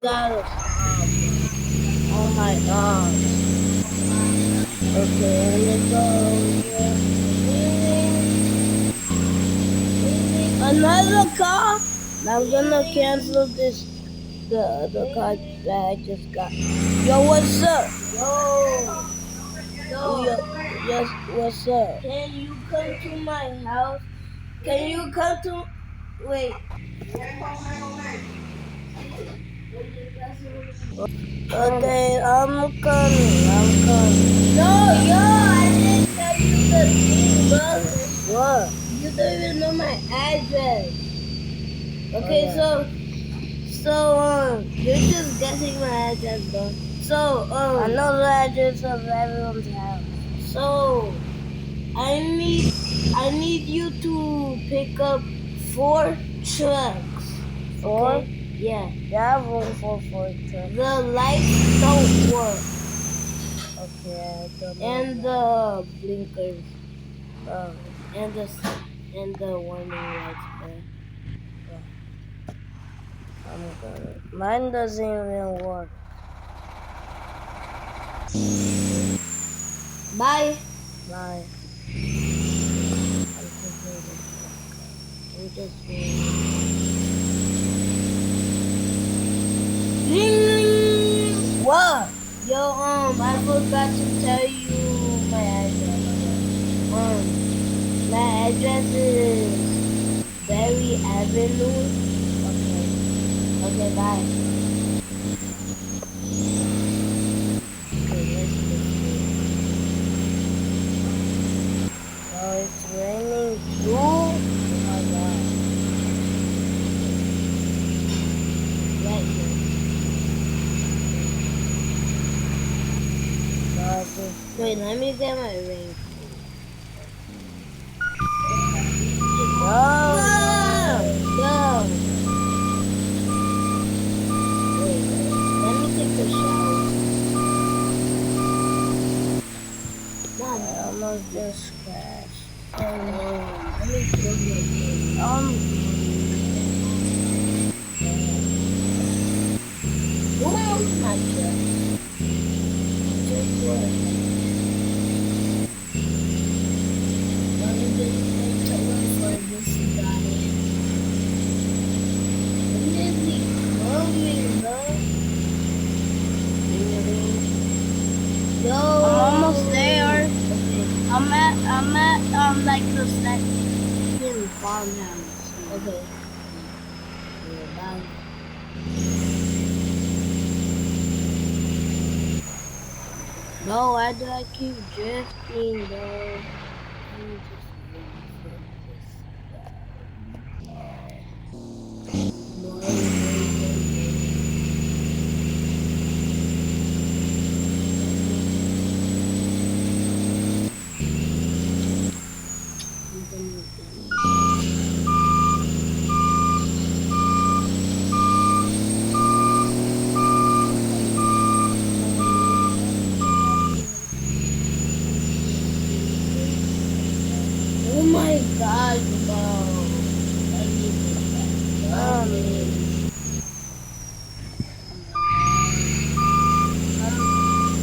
Got a oh my god. Okay, let's go. Another car? I'm gonna cancel this the car that I just got. Yo, what's up? Yo, yes, what's up? Can you come to my house? Can you come to wait? Okay, I'm coming. I'm coming. No, yo, I didn't tell you the thing, bro. What? You don't even know my address. Okay, you're just guessing my address, bro. I know the address of everyone's house. So, I need you to pick up 4 trucks. Four? Okay? Yeah. Yeah, I have room for 4 trucks. The lights don't work. Okay, I don't know. And the blinkers. Oh. And the warning lights, bro. I'm gonna. Mine doesn't even work. Bye. Bye. I'm just what? Yo, I forgot to tell you my address. My address is Berry Avenue. Okay. Okay, bye. Okay, let's go. Oh, it's raining too? Oh my god. Right here. Wait, let me get my ring. Go! Wait, let me take the shower. Mom, I almost just crashed. Let me put it. Where's my truck? Just what? Let me just tell her for this guy. When is he coming, bro? Yo, I'm almost there. Okay. I'm at like the second farmhouse. Okay. Yeah, bye. No, why do I keep drifting, though? Let me just wait for this. Oh my god, bro. I need this back. I'm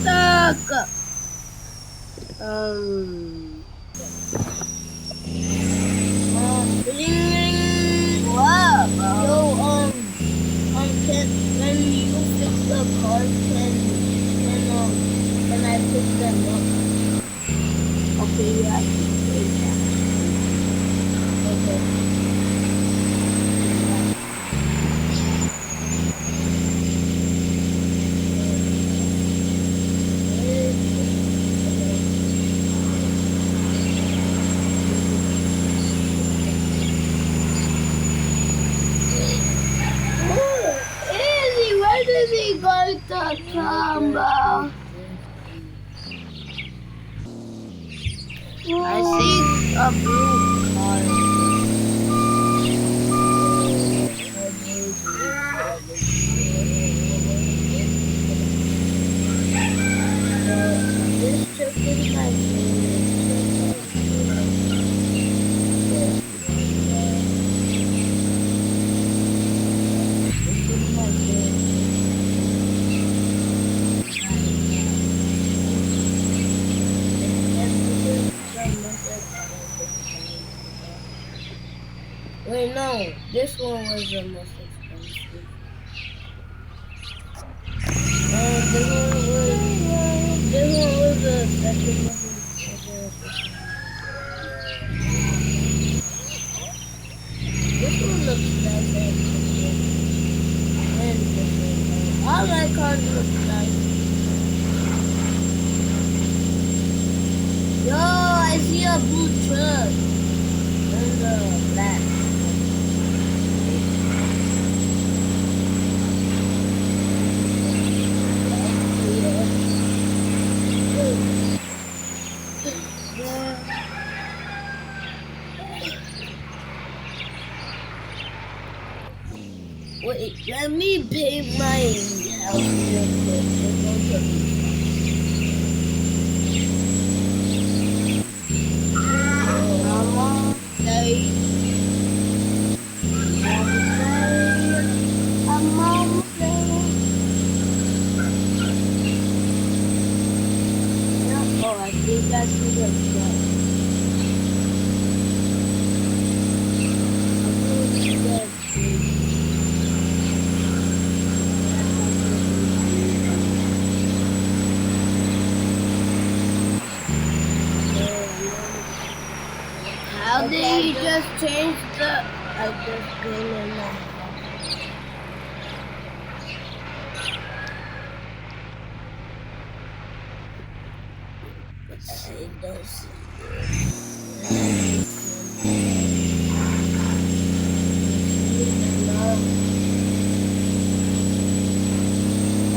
stuck. What? Yo, when you fix the car, can I pick them up? Okay, yeah, I can do that. Okay. Where did he go to Combo? I see a blue car. This trip is my favorite. This is my favorite. Wait, no. This one was the most expensive. And this one was the second most expensive. This one looks nice and different. All my cars look nice. Yo, I see a blue truck and a black. Wait, let me pay my house real quick. Mama, say, Mama, say. Oh, I think I see the truck. How did he just change the... I just been in my house. I don't see it.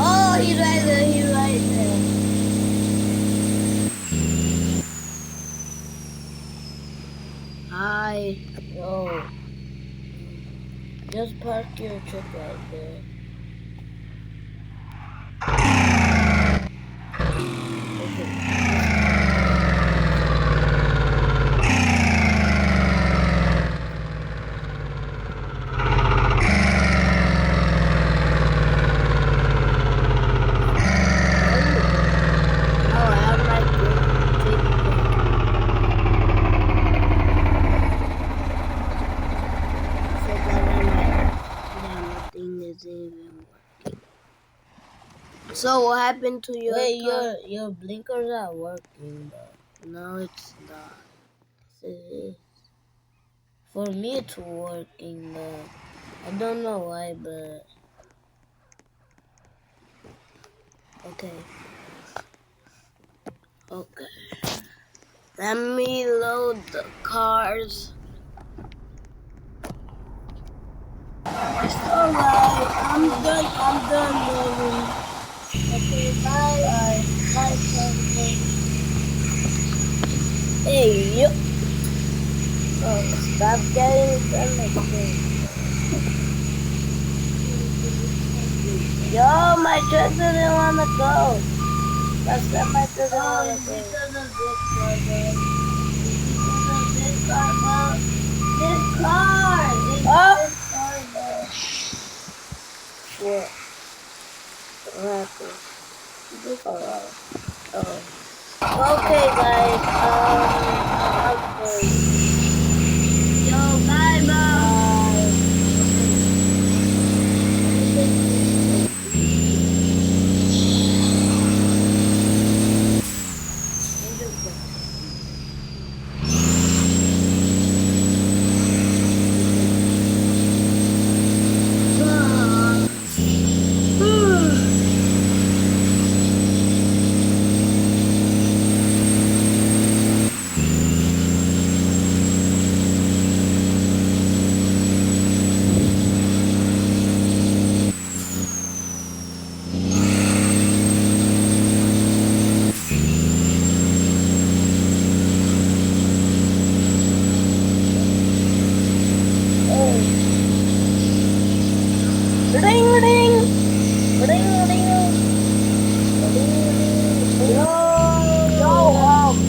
Oh, he's right there, he's right there. Hi. Yo. Just park your truck right there. So what happened to your car? Your blinkers are working though. No, it's not. It is. For me it's working though. I don't know why, but okay. Okay. Let me load the cars. Alright, I'm done loading. Okay, bye. Bye, bye. Hey, yo. Oh, stop getting connected. Yo, my truck doesn't want to go. That's not my truck doesn't want to go. Because of this car, bro. Because of this car, bro. This car. This car, bro. What? What happened? Oh. Okay, guys. Yo, bye, bye.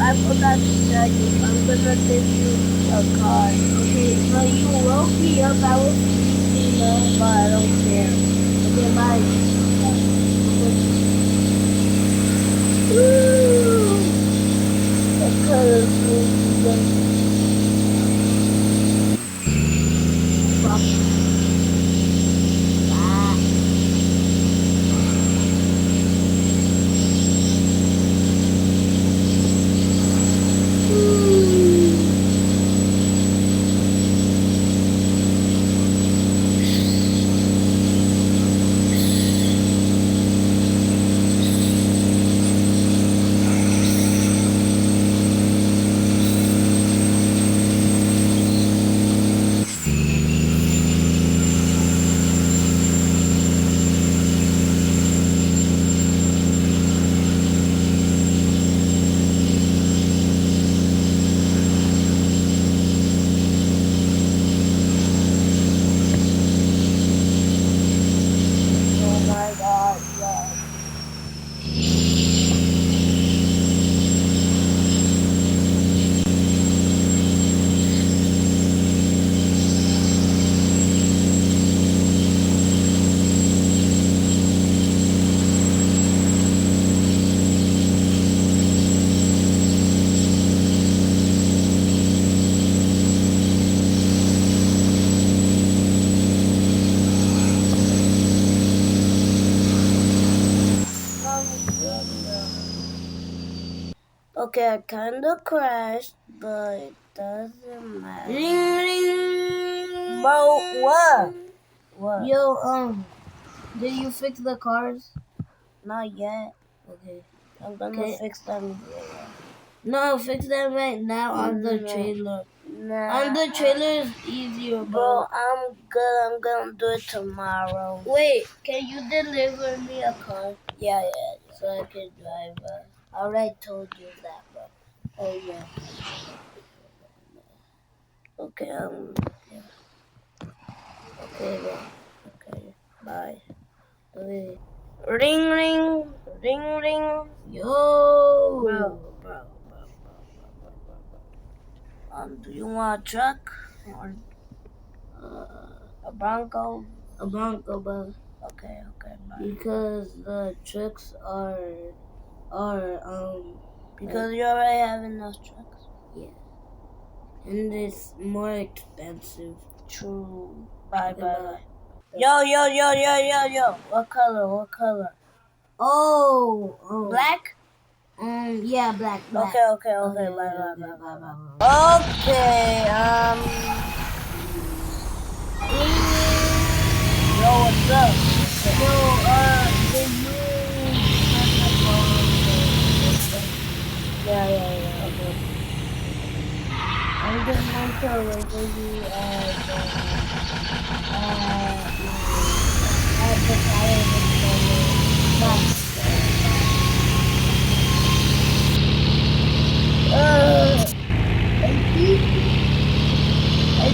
I forgot to tell you, I'm gonna give you a card. Okay, so you woke me up, I was sleeping, but I don't care. Okay, bye. Woo! The colorful. Okay, I kinda crashed, but it doesn't matter. Ring, ring. Bro, what? What? Yo, did you fix the cars? Not yet. Okay. I'm gonna fix them. No, fix them right now on the trailer. Nah. On the trailer is easier, bro. I'm good. I'm gonna do it tomorrow. Wait, can you deliver me a car? Yeah. So I can drive. I already told you that, bro. Oh yeah. Okay. Yeah. Okay, bro. Okay. Bye. Okay. Ring, ring, ring, ring. Yo, bro. Do you want a truck or a Bronco? A Bronco, bro. Okay, bye. Because the trucks are because you already have enough trucks. Yeah, and it's more expensive. True. Bye. Yo. What color? Oh. Black? Yeah, black. Okay. Bye. Okay, yo, what's up? Yo, did you turn my phone? Yeah, okay. I'm just going to wait for you at the fire I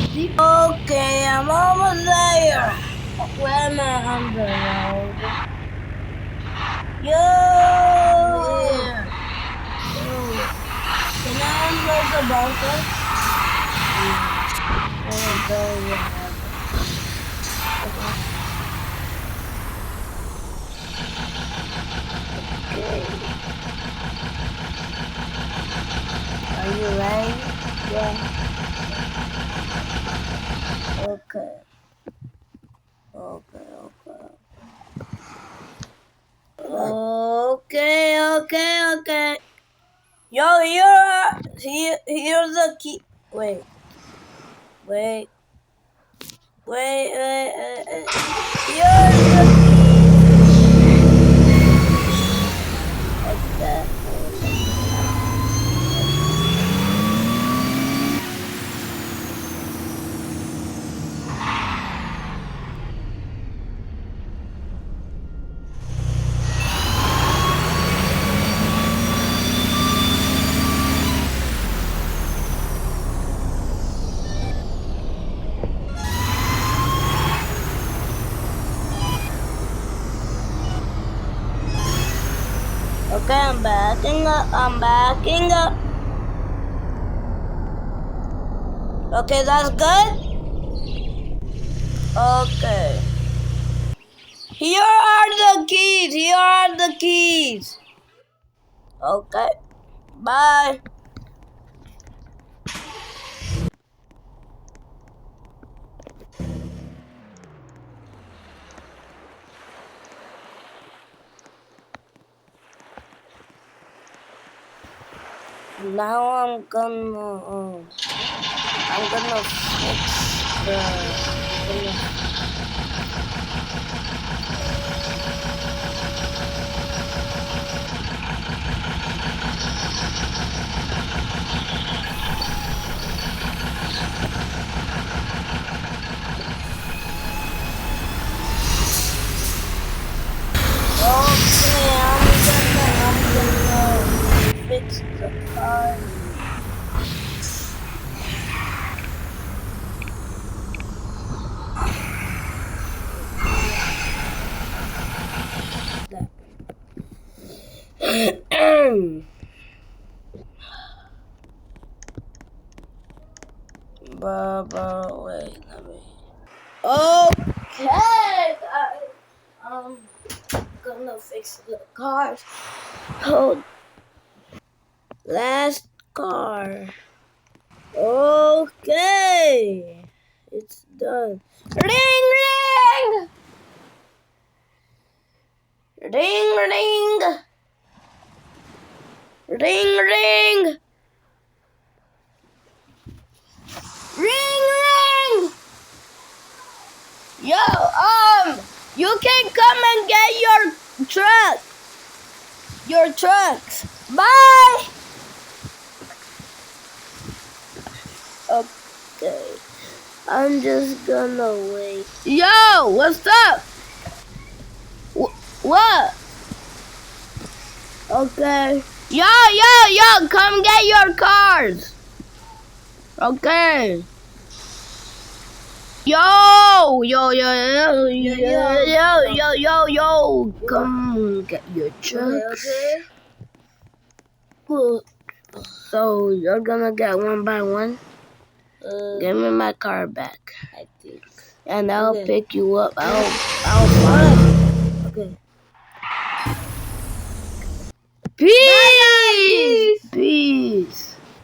think. Okay, I'm almost there. Where am I on the road? Yo! Yeah. Can I unload the bunker? Are you ready? Yeah. Okay. Okay. Yo, here's the key. Wait. Here's the like that. Okay, I'm backing up. Okay, that's good? Okay. Here are the keys. Okay. Bye. Now I'm gonna fix the Okay, I'm gonna fix the car. Bro, wait, let me. Okay, I'm gonna fix the cars. Oh, last car. Okay, it's done. Ring, ring, ring. Ring, ring. Ring, ring. Yo, you can come and get your truck. Your trucks. Bye. Okay. I'm just gonna wait. Yo, what's up? What? Okay. Yo, come get your cars. Okay. Yo, come get your trucks. Okay. So you're gonna get one by one? Give me my car back. I think. And I'll pick you up. I'll run. Okay. Peace! Bye, guys. Peace.